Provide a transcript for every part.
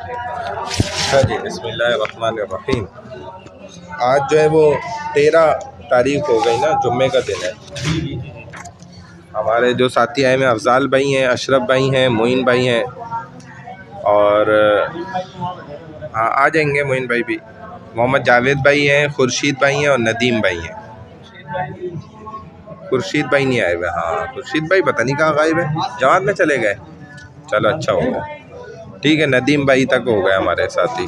اچھا جی، بسم اللہ الرحمن الرحیم۔ آج جو ہے وہ 13 تاریخ ہو گئی نا، جمعے کا دن ہے۔ ہمارے جو ساتھی آئے ہیں افضال بھائی ہیں، اشرف بھائی ہیں، معین بھائی ہیں، اور ہاں آ جائیں گے معین بھائی بھی، محمد جاوید بھائی ہیں، خورشید بھائی ہیں اور ندیم بھائی ہیں۔ خورشید بھائی نہیں آئے ہوئے، ہاں خورشید بھائی پتہ نہیں کہاں غائب ہے، جماعت میں چلے گئے۔ چلو اچھا ہو گیا، ٹھیک ہے، ندیم بھائی تک ہو گئے ہمارے ساتھی۔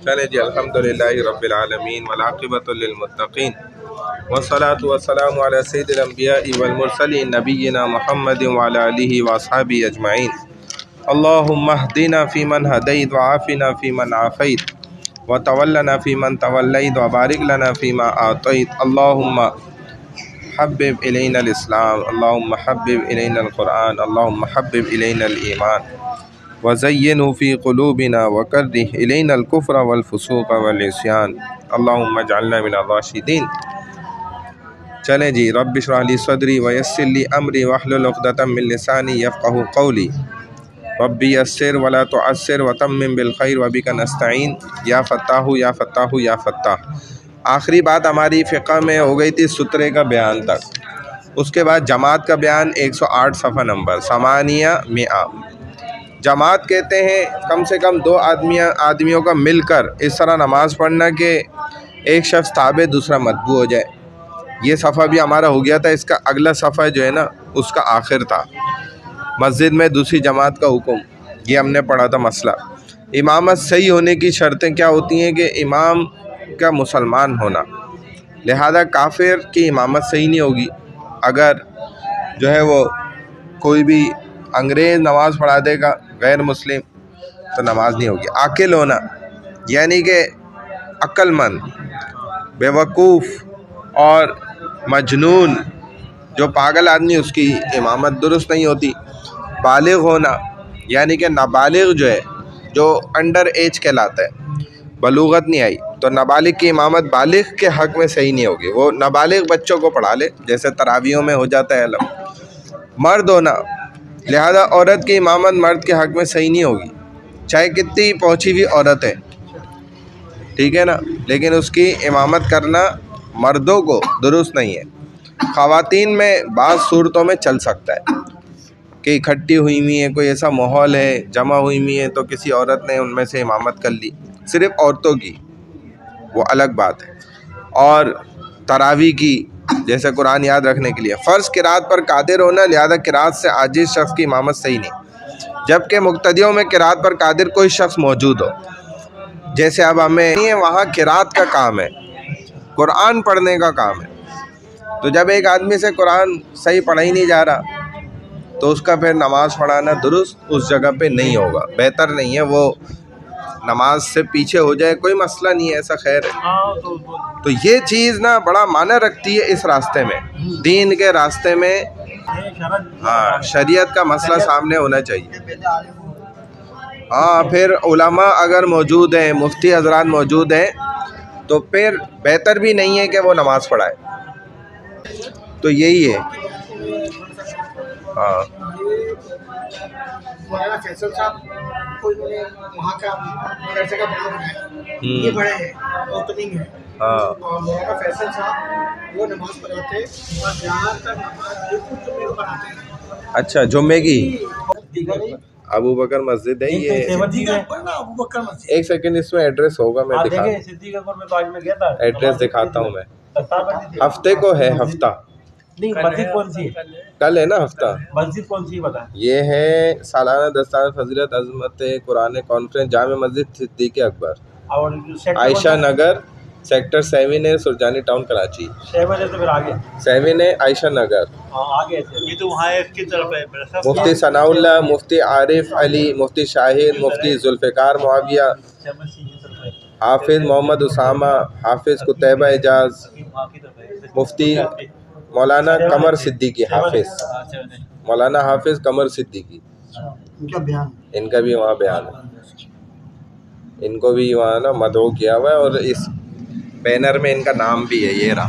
چلے جی، الحمدللہ رب العالمین والعاقبۃ للمتقین والصلاۃ والسلام علی سید الانبیاء والمرسلین نبینا محمد وعلی آلہ واصحابہ اجمعین۔ اللہم اہدنا فیمن ہدیت وعافنا فیمن عافیت وتولنا فیمن تولیت وبارک لنا فیما اعطیت۔ اللہم حبب الینا الاسلام، اللہم حبب الینا القرآن، اللہم حبب الینا الایمان وزینہ فی قلوبنا وکرہ الینا الکفر والفسوق والعصیان، اللہم اجعلنا من الراشدین۔ چلیں جی، رب اشرح لی صدری ویسر لی امری واحلل عقدۃ من لسانی یفقہوا قولی، رب یسر ولا تعسر وتمم بالخیر وبک نستعین، یا فتاح یا فتاح یا فتاح۔ آخری بات ہماری فقہ میں ہو گئی تھی سترے کا بیان تک، اس کے بعد جماعت کا بیان 108 صفحہ نمبر 800۔ جماعت کہتے ہیں کم سے کم 2 آدمیوں کا مل کر اس طرح نماز پڑھنا کہ ایک شخص تابع دوسرا متبوع ہو جائے۔ یہ صفحہ بھی ہمارا ہو گیا تھا، اس کا اگلا صفحہ جو ہے نا اس کا آخر تھا، مسجد میں دوسری جماعت کا حکم، یہ ہم نے پڑھا تھا مسئلہ۔ امامت صحیح ہونے کی شرطیں کیا ہوتی ہیں کہ امام کا مسلمان ہونا، لہذا کافر کی امامت صحیح نہیں ہوگی۔ اگر جو ہے وہ کوئی بھی انگریز نماز پڑھا دے گا غیر مسلم تو نماز نہیں ہوگی۔ عاقل ہونا یعنی کہ عقل مند، بیوقوف اور مجنون جو پاگل آدمی، اس کی امامت درست نہیں ہوتی۔ بالغ ہونا یعنی کہ نابالغ جو ہے، جو انڈر ایج کہلاتا ہے، بلوغت نہیں آئی، تو نابالغ کی امامت بالغ کے حق میں صحیح نہیں ہوگی، وہ نابالغ بچوں کو پڑھا لے، جیسے تراویحوں میں ہو جاتا ہے علم۔ مرد ہونا، لہذا عورت کی امامت مرد کے حق میں صحیح نہیں ہوگی، چاہے کتنی پہنچی ہوئی عورت ہے، ٹھیک ہے نا، لیکن اس کی امامت کرنا مردوں کو درست نہیں ہے۔ خواتین میں بعض صورتوں میں چل سکتا ہے کہ اکٹھی ہوئی ہوئی ہیں، کوئی ایسا ماحول ہے، جمع ہوئی ہوئی ہیں، تو کسی عورت نے ان میں سے امامت کر لی، صرف عورتوں کی، وہ الگ بات ہے۔ اور تراویح کی، جیسے قرآن یاد رکھنے کے لیے فرض قرات پر قادر ہونا، لہذا قرات سے عاجز شخص کی امامت صحیح نہیں، جبکہ مقتدیوں میں قرات پر قادر کوئی شخص موجود ہو، جیسے اب ہمیں نہیں ہے، وہاں قرات کا کام ہے، قرآن پڑھنے کا کام ہے، تو جب ایک آدمی سے قرآن صحیح پڑھا ہی نہیں جا رہا تو اس کا پھر نماز پڑھانا درست اس جگہ پہ نہیں ہوگا، بہتر نہیں ہے، وہ نماز سے پیچھے ہو جائے، کوئی مسئلہ نہیں ہے ایسا، خیر ہے۔ تو یہ چیز نا بڑا معنی رکھتی ہے اس راستے میں، دین کے راستے میں، ہاں شریعت کا مسئلہ سامنے ہونا چاہیے۔ ہاں پھر علماء اگر موجود ہیں، مفتی حضرات موجود ہیں، تو پھر بہتر بھی نہیں ہے کہ وہ نماز پڑھائے، تو یہی ہے۔ ہاں مولانا فیصل صاحب کو انہوں نے وہاں کا مدرسے کا بنا بنایا، یہ بڑے ہیں، اوپننگ ہے، اور مولانا فیصل صاحب وہ نماز پڑھاتے ہیں اور زیادہ تر نماز بالکل جمعے کو پڑھاتے ہیں۔ اچھا، جمعے کی ابو بکر مسجد ہے یہ، ابو بکر مسجد۔ ایک سیکنڈ، اس میں ایڈریس ہوگا، میں ایڈریس دکھاتا ہوں، میں ہفتے کو ہے، ہفتہ نہیں، مسجد کون سی ہے؟ کل ہے نا ہفتہ، مسجد کون سی بتا؟ یہ ہے سالانہ دستار فضیلت عظمت قرآن کانفرنس، جامع مسجد صدیق اکبر، اور عائشہ نگر، سیکٹر 7 ہے، سرجانی ٹاؤن کراچی۔ 7 ہے تو پھر آگے 7 ہے عائشہ نگر، آگے یہ تو وہاں کی طرف ہے۔ مفتی ثناء اللہ، مفتی عارف علی، مفتی شاہد، مفتی ذوالفقار معاویہ، حافظ محمد اسامہ، حافظ قطیبہ اعجاز، مفتی مولانا قمر صدیقی، حافظ مولانا حافظ قمر صدیقی، ان کا بھی وہاں بیان ہے، ان کو بھی وہاں نا مدعو کیا ہوا ہے، اور اس بینر میں ان کا نام بھی ہے، یہ رہا۔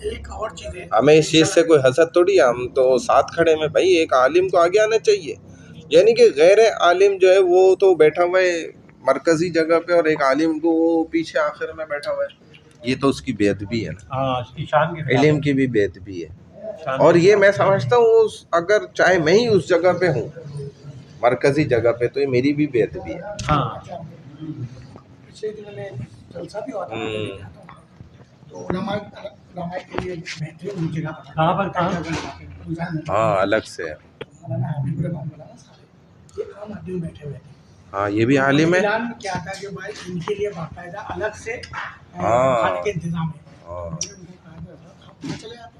ایک اور چیز ہے, ہمیں اس چیز سے کوئی حسد تھوڑی ہے, ہم تو ساتھ کھڑے میں بھائی. ایک عالم کو آگے آنا چاہیے, یعنی کہ غیر عالم جو ہے وہ تو بیٹھا ہوا ہے مرکزی جگہ پہ, اور ایک عالم کو وہ پیچھے آخر میں بیٹھا ہوا ہے. یہ تو اس کی بے ادبی ہے نا, ہاں اس کی شان کی علم کی بھی بے ادبی ہے. اور یہ میں سمجھتا ہوں اگر چاہے میں ہی اس جگہ پہ ہوں مرکزی جگہ پہ, تو یہ میری بھی بے ادبی ہے. ہاں پچھلے دنوں میں جلسہ بھی ہوا تھا, تو علماء کے لیے بہترین جگہ بنا. کہاں پر کہاں؟ ہاں الگ سے ہے. مولانا حبیب الرحمان مولانا صاحب, یہ عام آدمی بیٹھے ہوئے تھے. ہاں یہ بھی عالم ہے. اعلان کیا تھا کہ بھائی ان کے لیے باقاعدہ الگ سے ہاں. کھانے کے انتظام ہے. ہاں. آپ یہاں چلے آتے,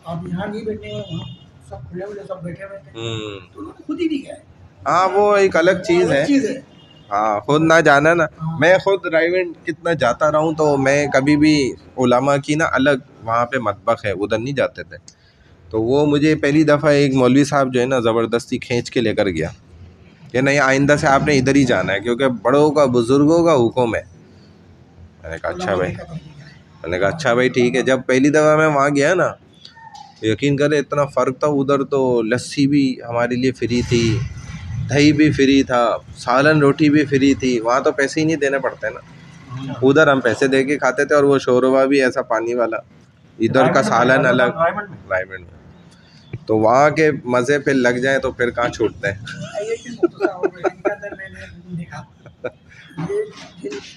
آپ یہاں نہیں بیٹھے ہیں, وہاں سب کھلے ہوئے سب بیٹھے ہوئے تھے, تو انہوں نے خود ہی نہیں گئے. ہاں وہ ایک الگ چیز ہے. ہاں خود نہ جانا نا. میں خود رائیونڈ کتنا جاتا رہا ہوں, تو میں کبھی بھی علماء کی نا الگ وہاں پہ مطبخ ہے ادھر نہیں جاتے تھے. تو وہ مجھے پہلی دفعہ ایک مولوی صاحب جو ہے نا زبردستی کھینچ کے لے کر گیا کہ نہیں آئندہ سے آپ نے ادھر ہی جانا ہے, کیونکہ بڑوں کا بزرگوں کا حکم ہے. میں نے کہا اچھا بھائی, میں نے کہا اچھا بھائی ٹھیک ہے. جب پہلی دفعہ میں وہاں گیا نا, یقین کرے اتنا فرق تھا. ادھر تو لسی بھی ہمارے لیے فری تھی, دہی بھی فری تھا, سالن روٹی بھی فری تھی. وہاں تو پیسے ہی نہیں دینے پڑتے نا, ادھر ہم پیسے دے کے کھاتے تھے, اور وہ شوربہ بھی ایسا پانی والا, ادھر کا سالن الگ. رائمنڈ میں تو وہاں کے مزے پہ لگ جائیں تو پھر کہاں چھوٹتے ہیں. میں نے دیکھا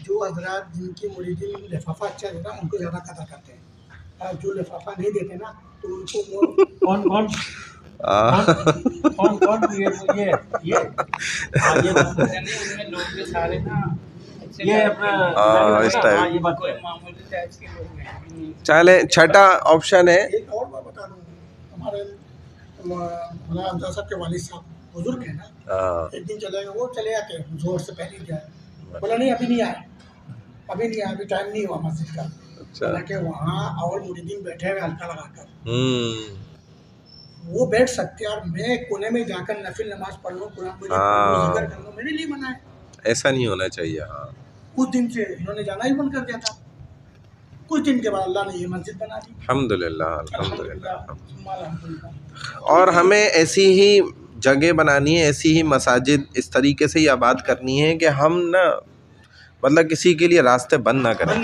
جو حضرات جن کی مریدین لفافہ اچھا دیتا ان کو زیادہ قدر کرتے ہیں, اور جو لفافہ نہیں دیتے نا تو ان کو کون کون کون کون چلے چھٹا آپشن ہے. ایک اور بات بتا دوں, ہمارے مولانا حمزہ صاحب کے والد صاحب بزرگ ہیں نا, ایک دن چلے گئے, وہ چلے آتے ہیں زور سے پہلے ہی جائے, بولا نہیں ابھی نہیں آئے, ابھی نہیں آئے, ابھی ٹائم نہیں ہوا مسجد کا. حالانکہ وہاں اور مریدین بیٹھے ہوئے ہلکا لگا کر, وہ بیٹھ سکتے ہیں, اور میں کونے میں جا کر نفل نماز پڑھ لوں, قرآن مجید پڑھ لوں, ذکر کر لوں, میرے لیے منع ہے. ایسا نہیں ہونا چاہیے. ہاں کچھ دن سے انہوں نے جانا ہی بند کر دیا تھا, کچھ دن کے بعد اللہ نے یہ مسجد بنا دی. الحمد للہ الحمد للہ. اور ہمیں ایسی ہی جگہ بنانی ہے, ایسی ہی مساجد اس طریقے سے ہی آباد کرنی ہے کہ ہم نا مطلب کسی کے لیے راستے بند نہ کریں,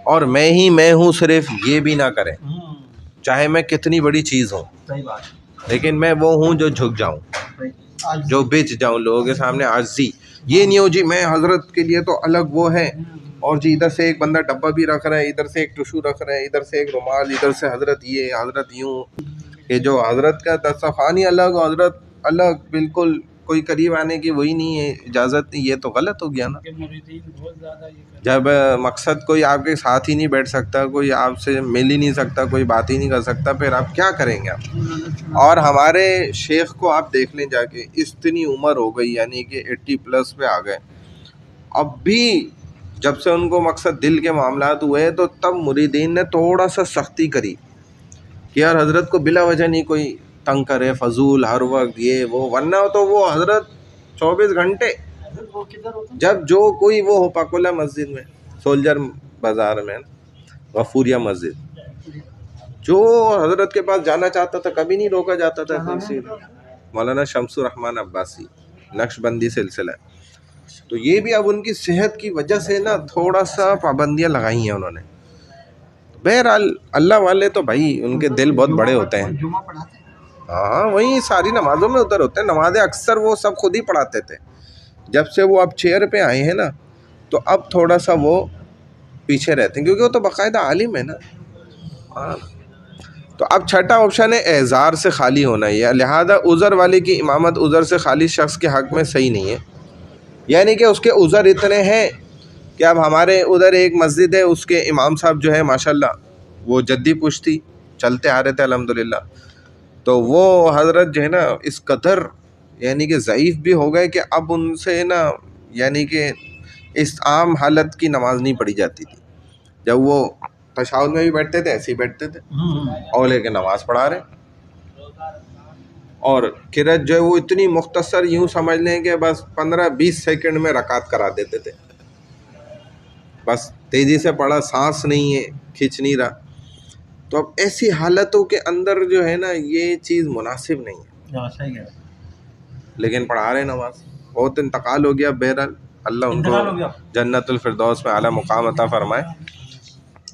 اور میں ہی میں ہوں صرف یہ بھی نہ کریں. چاہے میں کتنی بڑی چیز ہوں, لیکن میں وہ ہوں جو جھک جاؤں, جو بچ جاؤں لوگوں کے سامنے عاجزی. یہ نہیں ہو جی میں حضرت کے لیے تو الگ وہ ہے, اور جی ادھر سے ایک بندہ ڈبہ بھی رکھ رہا ہے, ادھر سے ایک ٹشو رکھ رہا ہے, ادھر سے ایک رومال, ادھر سے حضرت یہ حضرت یوں. کہ جو حضرت کا دسترخوان ہی الگ, حضرت الگ, بالکل کوئی قریب آنے کی وہی نہیں ہے اجازت نہیں. یہ تو غلط ہو گیا نا. جب مقصد کوئی آپ کے ساتھ ہی نہیں بیٹھ سکتا, کوئی آپ سے مل ہی نہیں سکتا, کوئی بات ہی نہیں کر سکتا, پھر آپ کیا کریں گے آپ. اور ہمارے شیخ کو آپ دیکھ لیں جا کے, اتنی عمر ہو گئی, یعنی کہ 80+ پہ آ گئے, اب بھی جب سے ان کو مقصد دل کے معاملات ہوئے تو تب مریدین نے تھوڑا سا سختی کری کہ یار حضرت کو بلا وجہ نہیں کوئی تنگ کرے فضول ہر وقت یہ وہ, ورنہ تو وہ حضرت 24 گھنٹے جب جو کوئی وہ ہو. پاکولہ مسجد میں, سولجر بازار میں, غفوریہ مسجد, جو حضرت کے پاس جانا چاہتا تھا کبھی نہیں روکا جاتا تھا. مولانا شمس الرحمن عباسی, نقش بندی سلسلہ. تو یہ بھی اب ان کی صحت کی وجہ سے نا تھوڑا سا پابندیاں لگائی ہیں انہوں نے. بہرحال اللہ والے تو بھائی ان کے دل بہت بڑے ہوتے ہیں. ہاں وہی ساری نمازوں میں ادھر ہوتے ہیں. نمازیں اکثر وہ سب خود ہی پڑھاتے تھے. جب سے وہ اب چیئر پہ آئے ہیں نا, تو اب تھوڑا سا وہ پیچھے رہتے ہیں, کیونکہ وہ تو باقاعدہ عالم ہے نا. تو اب چھٹا آپشن ہے اعذار سے خالی ہونا. یہ لہذا عذر والے کی امامت عذر سے خالی شخص کے حق میں صحیح نہیں ہے, یعنی کہ اس کے عذر اتنے ہیں کہ اب ہمارے ادھر ایک مسجد ہے, اس کے امام صاحب جو ہے ماشاءاللہ وہ جدی پشتی چلتے آ رہے تھے الحمدللہ. تو وہ حضرت جو ہے نا اس قدر یعنی کہ ضعیف بھی ہو گئے کہ اب ان سے نا یعنی کہ اس عام حالت کی نماز نہیں پڑھی جاتی تھی. جب وہ تشہد میں بھی بیٹھتے تھے ایسے ہی بیٹھتے تھے, اور لے کے نماز پڑھا رہے. اور قرأت جو ہے وہ اتنی مختصر, یوں سمجھ لیں کہ بس 15-20 سیکنڈ میں رکعت کرا دیتے تھے. بس تیزی سے پڑھا، سانس نہیں ہے، کھینچ نہیں رہا. تو اب ایسی حالتوں کے اندر جو ہے نا یہ چیز مناسب نہیں ہے. صحیح ہے. لیکن پڑھا رہے نماز. بہت انتقال ہو گیا، بہرحال اللہ ان کو جنت الفردوس میں اعلیٰ مقام عطا فرمائے.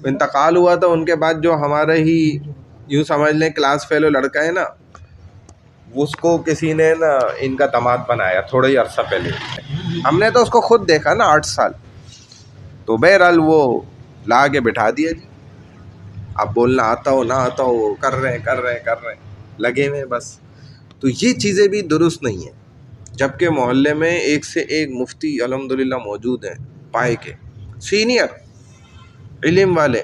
انتقال ہوا تھا ان کے بعد جو ہمارے ہی یوں سمجھ لیں کلاس فیلو لڑکا ہے نا، اس کو کسی نے نا ان کا داماد بنایا تھوڑا ہی عرصہ پہلے. ہم نے تو اس کو خود دیکھا نا 8 سال. تو بہرحال وہ لا کے بٹھا دیا جی. اب بولنا آتا ہو نہ آتا ہو، کر رہے ہیں لگے ہوئے بس. تو یہ چیزیں بھی درست نہیں ہیں. جبکہ محلے میں ایک سے ایک مفتی الحمدللہ موجود ہیں، پائے کے سینئر علم والے.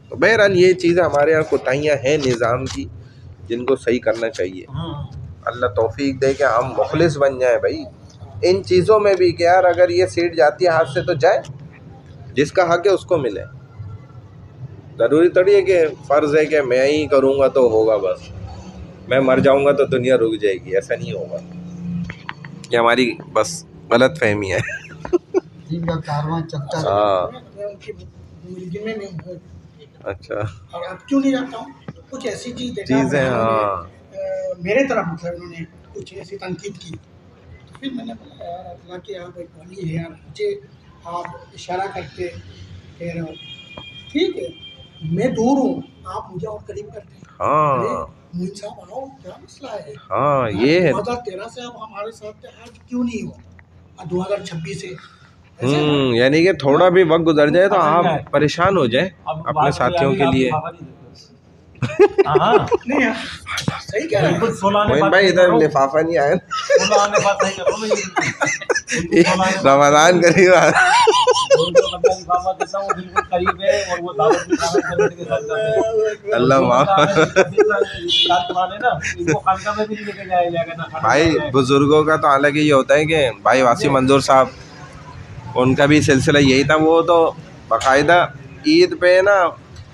تو بہرحال یہ چیزیں ہمارے یہاں کوتاہیاں ہیں نظام کی، جن کو صحیح کرنا چاہیے. اللہ توفیق دے کہ ہم مخلص بن جائیں بھائی ان چیزوں میں بھی، کہ یار اگر یہ سیٹ جاتی ہے ہاتھ سے تو جائے، جس کا حق ہے اس کو ملے. ضروری تھوڑی ہے کہ فرض ہے کہ میں ہی کروں گا تو ہوگا، بس میں مر جاؤں گا تو دنیا رک جائے گی. ایسا نہیں ہوگا. یہ ہماری بس غلط فہمی ہے. ہاں اچھا. اور اب کیوں نہیں جاتا ہوں، کچھ ایسی چیزیں ہاں میرے طرف مطلب انہوں نے کچھ ایسی تنقید کی. پھر میں نے بولا یار اللہ کی آپ ایک ولی ہے یار، مجھے آپ اشارہ کر کے کہہ رہے ہو، ٹھیک ہے میں دور ہوں، آپ مجھے اور قریب کرتے ہیں. ہاں موین صاحب آؤ، کیا مسئلہ ہے؟ ہاں یہ ہے. 2013 سے آپ ہمارے ساتھ تھے، آج کیوں نہیں ہو 2026 سے؟ یعنی کہ تھوڑا بھی وقت گزر جائے تو آپ پریشان ہو جائیں اپنے ساتھیوں کے لیے. صحیح کہہ رہے ہیں موین بھائی ادھر لفافہ نہیں آیا. رمضان قریب آ رہا. اللہ معاف. بھائی بزرگوں کا تو حالانکہ یہ ہوتا ہے کہ بھائی واسی منظور صاحب ان کا بھی سلسلہ یہی تھا. وہ تو باقاعدہ عید پہ نا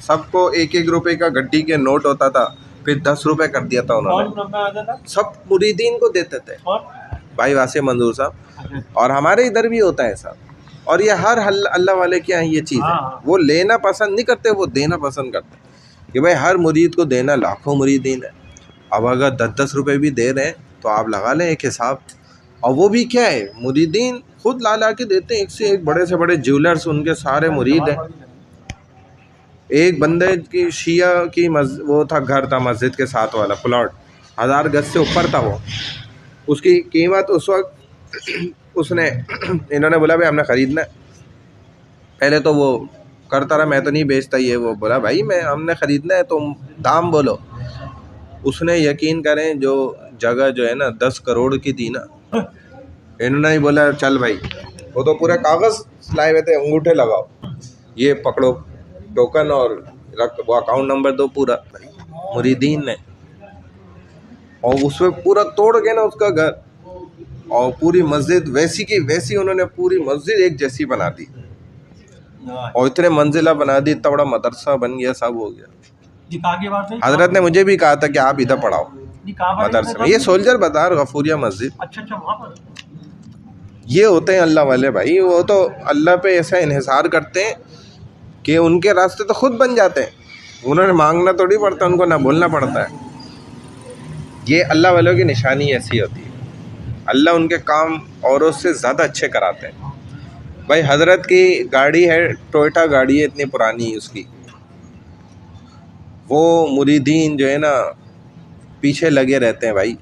سب کو 1-1 روپے کا گڈی کے نوٹ ہوتا تھا، پھر 10 روپے کر دیا تھا انہوں نے، سب مریدین کو دیتے تھے بھائی واسع منظور صاحب. اور ہمارے ادھر بھی ہوتا ہے صاحب. اور یہ ہر اللہ والے کے یہاں یہ چیز ہے، وہ لینا پسند نہیں کرتے، وہ دینا پسند کرتے کہ بھائی ہر مرید کو دینا. لاکھوں مریدین ہیں، اب اگر 10-10 روپے بھی دے رہے ہیں تو آپ لگا لیں ایک حساب. اور وہ بھی کیا ہے، مریدین خود لا کے دیتے ہیں. ایک سے ایک بڑے سے بڑے جیولرز ان کے سارے مرید ہیں. ایک بندے کی شیعہ کی وہ تھا، گھر تھا مسجد کے ساتھ والا پلاٹ، 1000 گز سے اوپر تھا. وہ اس کی قیمت اس وقت انہوں نے بولا بھائی ہم نے خریدنا ہے. پہلے تو وہ کرتا رہا میں تو نہیں بیچتا یہ وہ، بولا بھائی ہم نے خریدنا ہے تم دام بولو. اس نے یقین کریں جو جگہ جو ہے نا 10 کروڑ کی تھی نا، انہوں نے بولا چل بھائی، وہ تو پورے کاغذ لائے ہوئے تھے، انگوٹھے لگاؤ، یہ پکڑو ٹوکن اور وہ اکاؤنٹ نمبر دو پورا. مریدین نے اور اس میں پورا توڑ گیا نا اس کا گھر، اور پوری مسجد ویسی کی ویسی انہوں نے پوری مسجد ایک جیسی بنا دی، اور اتنے منزلہ بنا دی، اتنا بڑا مدرسہ بن گیا، سب ہو گیا. حضرت نے مجھے بھی کہا تھا کہ آپ ادھر پڑھاؤ مدرسے میں. یہ سولجر بازار غفوریہ مسجد. یہ ہوتے ہیں اللہ والے بھائی، وہ تو اللہ پہ ایسا انحصار کرتے ہیں کہ ان کے راستے تو خود بن جاتے ہیں. انہوں نے مانگنا تھوڑی پڑتا، ان کو نہ بولنا پڑتا ہے. یہ اللہ والوں کی نشانی ایسی ہوتی ہے، اللہ ان کے کام اوروں سے زیادہ اچھے کراتے ہیں. بھائی حضرت کی گاڑی ہے، ٹوئٹا گاڑی ہے اتنی پرانی اس کی، وہ مریدین جو ہے نا پیچھے لگے رہتے ہیں. بھائی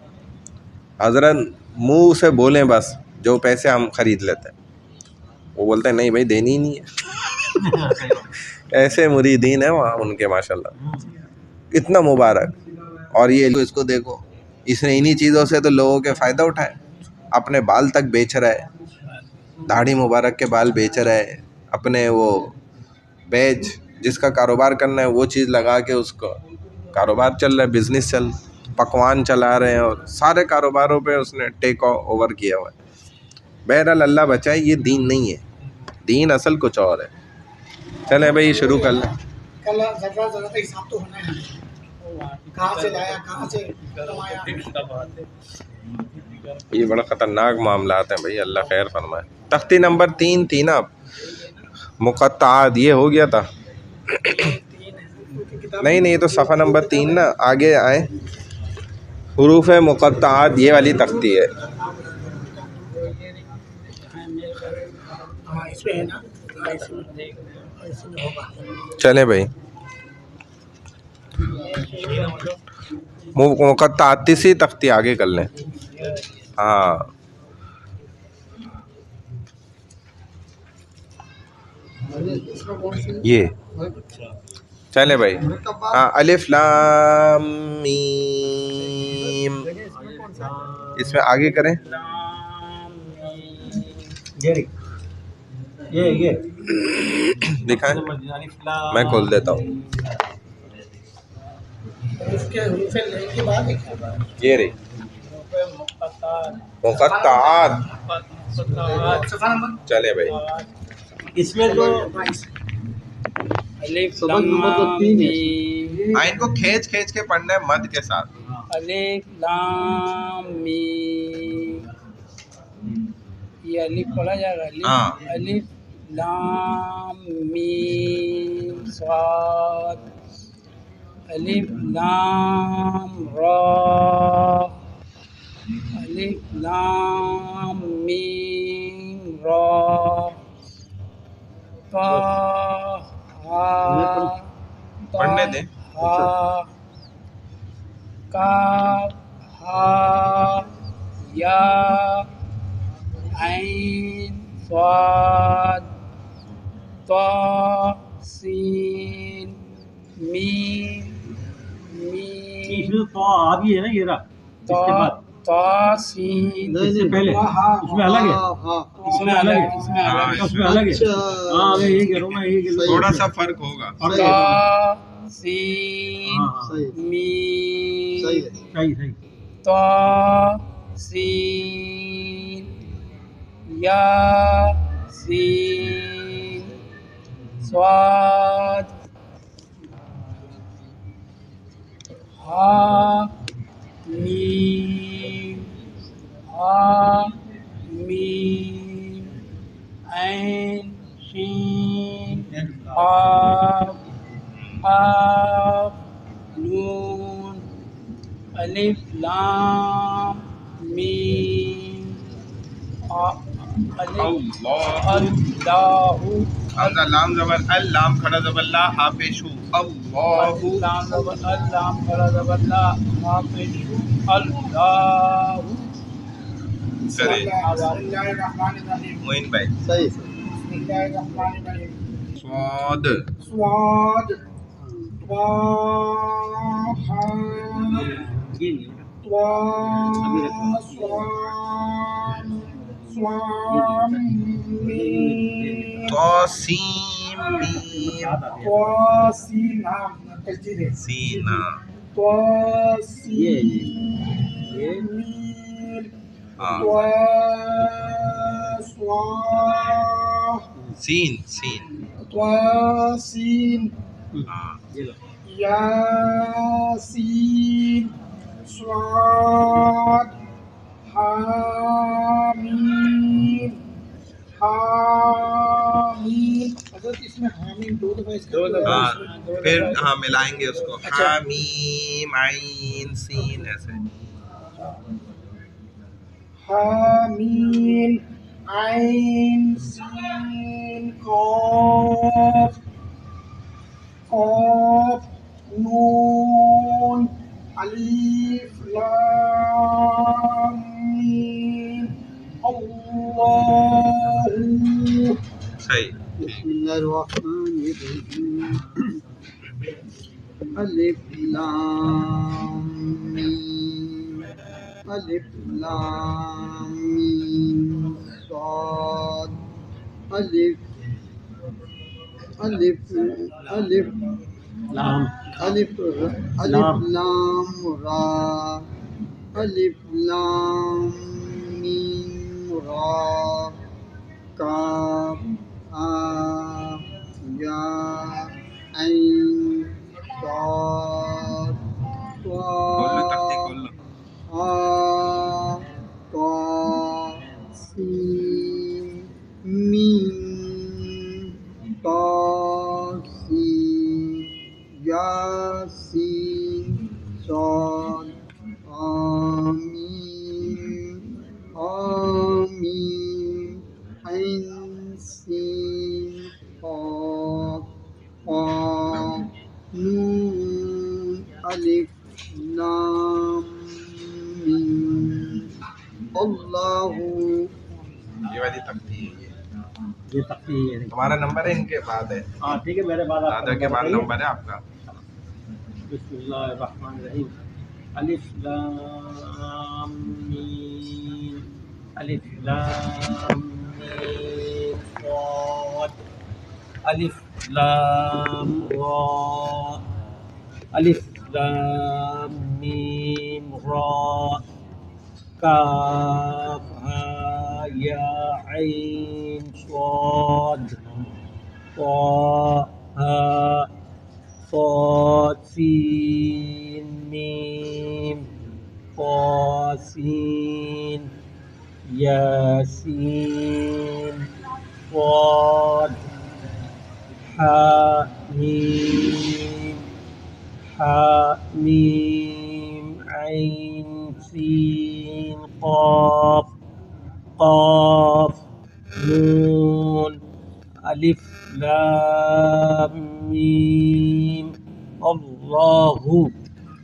حضرت منہ سے بولیں بس جو پیسے ہم خرید لیتے ہیں، وہ بولتے ہیں نہیں بھائی دینی ہی نہیں ہے. ایسے مریدین ہیں وہاں ان کے ماشاءاللہ اتنا مبارک. اور یہ اس کو دیکھو، اس نے انہی چیزوں سے تو لوگوں کے فائدہ اٹھائے. اپنے بال تک بیچ رہا ہے، داڑھی مبارک کے بال بیچ رہا ہے، اپنے وہ بیج جس کا کاروبار کرنا ہے وہ چیز لگا کے اس کو کاروبار چل رہا ہے، بزنس چل، پکوان چلا رہے ہیں، اور سارے کاروباروں پہ اس نے ٹیک اوور کیا ہوا ہے. بہرحال اللہ بچائے، یہ دین نہیں ہے. دین اصل کچھ اور ہے. چلیں بھائی شروع کر لیں. کل ذرا حساب تو ہونا ہے، کہاں سے لایا، کہاں سے کمایا. یہ بڑا خطرناک معاملات ہیں بھائی، اللہ خیر فرمائے. تختی نمبر 3 تھی نا، اب مقطعات یہ ہو گیا تھا. نہیں یہ تو صفحہ نمبر 3 نا, آگے آئیں. حروف مقطعات یہ والی تختی ہے. اس پہ ہے نا, اس میں ہوگا. چلیں بھائی, مقطعات تیسری تختی آگے کر لیں. ہاں یہ چلے بھائی. ہاں الف لام میم, اس میں آگے کریں. یہ دکھائیں, میں کھول دیتا ہوں. اس کے حروف لین کے بعد یہ رہی مقطعات. صفحہ نمبر چلے بھائی, اس میں تو الف ان کو کھینچ کھینچ کے پڑھنا ہے مد کے ساتھ. الف لام میم, یہ الف پڑھا جائے گا. ہاں. الف لام میم صاد, الف لام را, الف لام میم را, طا ہا پڑھنے دیں. ہا کاف ہا یا عین صاد طا سین میم اس میں تو آ بھی ہے نا, یہ رہا اس کے بعد طا سین. اس سے پہلے اس میں الگ ہے, اس میں الگ ہے, اس میں الگ ہے. اس میں الگ ہے. ہاں میں یہی کہہ رہا ہوں, میں یہی کہہ رہا ہوں. تھوڑا سا فرق ہوگا. طا سین میم صحیح طا سین یا سین صاد ہا میم عین شین قاف قاف نون الف لام میم الف اللہ حمزہ لام زبر ال, لام کھڑا زبر لا, ہا پیش ہو. اللہ لام زبر اللام کھڑا زبر لا, ہا پیش ہو. اللہ. کرے بسم اللہ الرحمن الرحیم. معین بھائی. بسم اللہ الرحمن الرحیم. صاد صاد طاسیم میم سینا. سین طاسین یاسین صاد حامیم حامیم. حضرت اس میں حامیم دو دفعہ اس کا پھر ہاں ملائیں گے اس کو. حامیم عین سین ایسے. حامیم عین سین قاف قاف نون الف لام میم اللہ. صحیح. بسم اللہ الرحمن الرحیم. الف لام میم الف لام میم صاد الف لام لام را الف لام میم را کاف یا عین صاد سین میم ياسين صاد آمين آمين عين سين قاف قاف نون ألف لام ميم اللہ. یہ والی تختی ہے یہ تختی ہے. تمہارا نمبر ہے ان کے بعد ہے. ہاں ٹھیک ہے میرے بعد دادا کے بعد نمبر ہے آپ کا. بسم اللہ الرحمن الرحیم. الف لام میم الف لام میم صاد الف لام را الف لام میم را کاف ہا یا عین صاد طا ہا صاد سین میم قاسین یاسین صاد حامیم حامیم عین سین قاف قاف نون الف لام میم اللہ.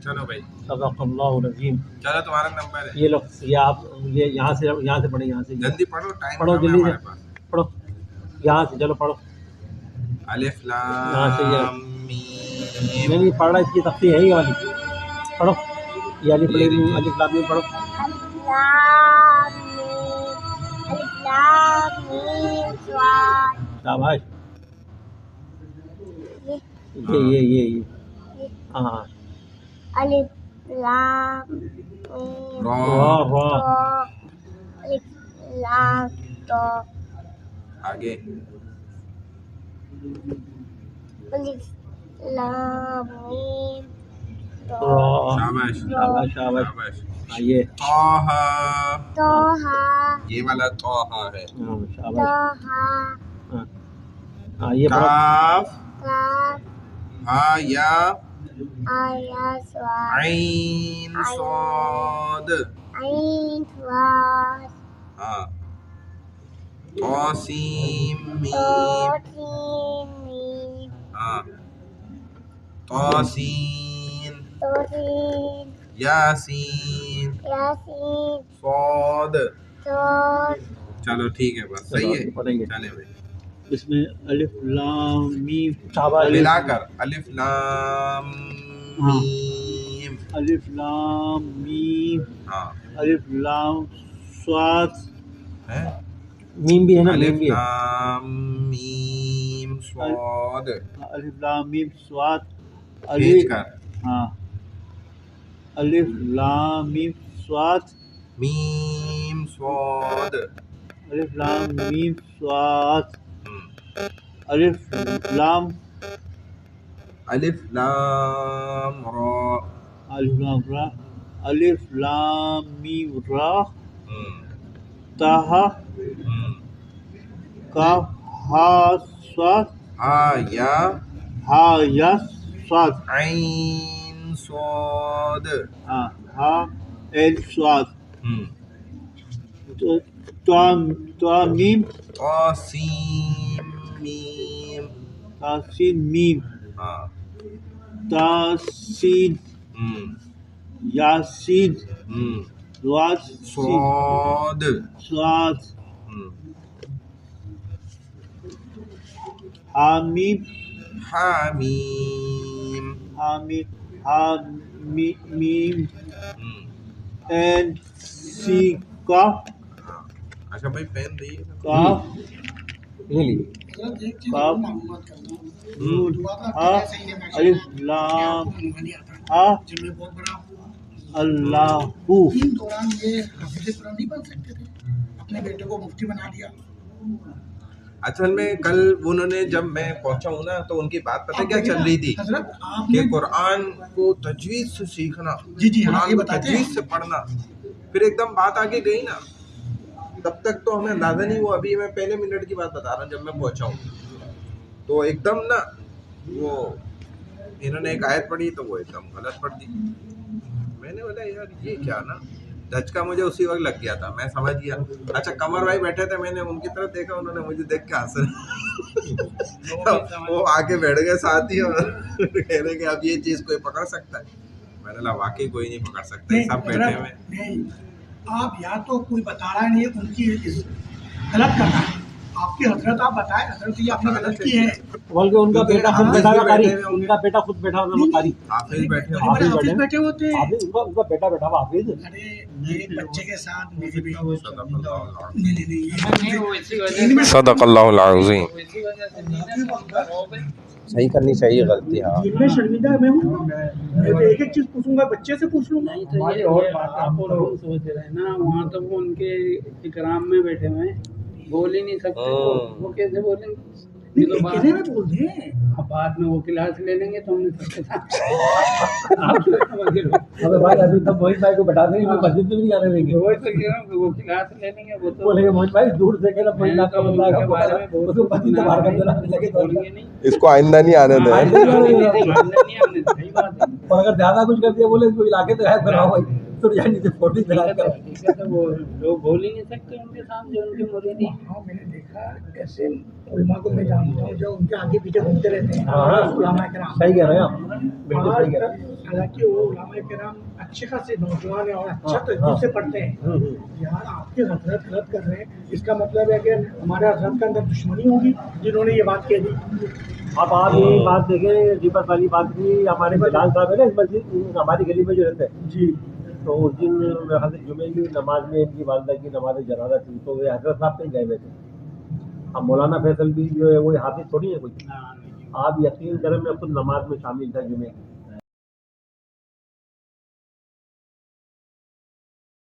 چلو بھائی صدق اللہ العظیم. چلو تمہارا نمبر ہے. یہ لو یہ آپ یہ یہاں سے پڑھیں. یہاں سے جلدی پڑھو ٹائم پڑھو کم ہے جلدی سے ہمارے پاس. پڑھو یہاں سے. چلو پڑھو. الف یہاں سے یہ لام میم. نہیں پڑھ رہا. اس کی تختی ہے یہ والی. پڑھو یہ والی پڑھے گی. الف لام میم پڑھو. شاباش. یہ ہاں. الف لام را را الف لام تو آگے. الف لام میم تو را. شاباش شاباش شاباش. شاباش. یہ طه. توہا یہ والا طه ہے. شاباش. توہا ہاں یہ پڑھو. کاف کاف ہا یا آیا سواد عین صاد. عین سواد ہاں. طاسیم میم. توسین میم ہاں. طاسین توسین یاسین یاسین صاد. صاد. چلو ٹھیک ہے بس صحیح ہے. پڑھیں گے. چلے بھائی اس میں الف لام میم. شاباش. ملا کر الف لام میم. الف لام میم ہاں الف لام صاد. ہے. میم بھی ہے نا. میم الف بھی ہے. لام میم صاد. الف لام میم صاد. بھیج الف کر. ہاں الف لام میم صاد میم صاد. الف لام میم صاد. ہم. الف لام الف لام را. الف لام را الف لام میم را ہم. تاہا ہم. کاف ہا صاد ہا یا ہا یا صاد. عین صاد. ہاں ہا ایل صاد. ہم. تو میم طاسیم میم. تاسین میم ہاں. تاسین ہم. یاسین ہم. دواد صاد. صاد. ہم. حامیم حامیم. حامیم حامیم ہم. این سی کاف ہاں. اچھا بھائی پین دئیے. کاف حضرت ایک چیز کاف معلومات کرتا ہوں. نون دعا ہا کا صحیح ہے ماشاء الف اللہ. لام آپ کو منگانی آتا ہے ہا جن میں بہت بڑا اللہ. ان دوران یہ حافظ قرآن نہیں بن سکتے تھے. اپنے بیٹے کو مفتی بنا دیا. اصل میں کل انہوں نے جب میں پہنچا ہوں نا تو ان کی بات پتہ کیا چل رہی تھی حضرت آپ کہ نے قرآن کو تجوید سے سیکھنا. جی جی ہاں قرآن یہ کو بتاتے تجوید ہیں. سے پڑھنا. پھر ایک دم بات آگے گئی نا. تب تک تو ہمیں اندازہ نہیں ہوا. ابھی میں پہلے منٹ کی بات بتا رہا ہوں جب میں پہنچا ہوں تو ایک دم نا وہ انہوں نے ایک آیت پڑھی تو وہ ایک دم غلط پڑھ دی. میں نے بولا یار یہ کیا نا، دھچکا مجھے اسی وقت لگ گیا تھا، میں سمجھ گیا. اچھا قمر بھائی بیٹھے تھے، میں نے ان کی طرف دیکھا، انہوں نے مجھے دیکھ کے ہنسے. وہ آگے بیٹھ گئے ساتھ ہی اور کہہ رہے کہ اب یہ چیز کوئی پکڑ سکتا ہے. میں نے کہا واقعی کوئی نہیں پکڑ سکتا، سب بیٹھے ہوئے. نہیں، آپ یا تو کوئی بتا رہا نہیں ہے ان کی غلط کرنا ہے، آپ کی حضرت آپ بتائیں حضرت یہ آپ نے غلط کی ہے. بلکہ ان کا بیٹا خود بیٹھا ہوا قاری، ان کا بیٹا خود بیٹھا ہوا قاری، حافظ بیٹھے بڑے ہوئے. بڑے حافظ بیٹھے ہوتے ہیں. ان کا بیٹا بیٹھا ہوا حافظ. ارے میرے بچے کے ساتھ میرے بھی صدق اللہ العظیم. صحیح کرنی چاہیے غلطی. ہاں میں شرمندہ میں ہوں، میں تو ایک ایک چیز پوچھوں گا، بچے سے پوچھ لوں گا. نہیں تو یہ اور آپ اور ہم سوچ رہے ہیں نا، وہاں تو وہ ان کے اکرام میں بیٹھے ہوئے ہیں، بول ہی نہیں سکتے. وہ کیسے بولیں گے؟ کہنے میں بول دیں. اب بعد میں وہ کلاس لے لیں گے تو ہم نے سب کے ساتھ. ابے بھائی ابھی تب موہن بھائی کو بتا دیں گے، مسجد میں بھی آنے دیں گے. وہی تو کہہ رہا ہوں کہ وہ کلاس لے لیں گے. وہ تو بولیں گے موہن بھائی دور سے کہنا موہن کا بندہ ہے، اس کو مسجد سے باہر کر دینا لگے تو نہیں. اس کو آئندہ نہیں آنے دیں. اور اگر زیادہ کچھ کر دیا بولے اس کو علاقے تو ہے بناؤ بھائی تو یعنی سے فوٹو بنا کر. وہ لوگ بول ہی نہیں سکتے ان کے سامنے ان کے مرید. ہاں میں نے دیکھا ایسے علماء کو میں جانتا ہوں جو ان کے آگے پیچھے گھومتے رہتے ہیں. ہاں علماء کرام صحیح کہہ رہے ہیں آپ، بالکل صحیح کہہ رہے ہیں. حالانکہ وہ علماء کرام اچھے خاصے نوجوان ہیں اور اچھا تجویز سے پڑھتے ہیں. یار آپ کے حضرت غلط کر رہے ہیں، اس کا مطلب ہے کہ ہمارے حضرت کے اندر دشمنی ہوگی جنہوں نے یہ بات کہہ دی. اب آپ یہ بات دیکھیں دیپک والی بات کی، ہمارے بلال صاحب ہے نا اس مسجد ہماری گلی میں جو رہتے ہیں جی تو اس دن میرے خیال سے جمعے کی نماز میں ان کی والدہ کی نماز جنازہ تھی تو وہ حضرت صاحب کہیں گئے ہوئے تھے. اب مولانا فیصل بھی جو ہے وہ حافظ تھوڑی ہے کوئی. آپ یقین کریں میں خود نماز میں شامل تھا جمعے کی.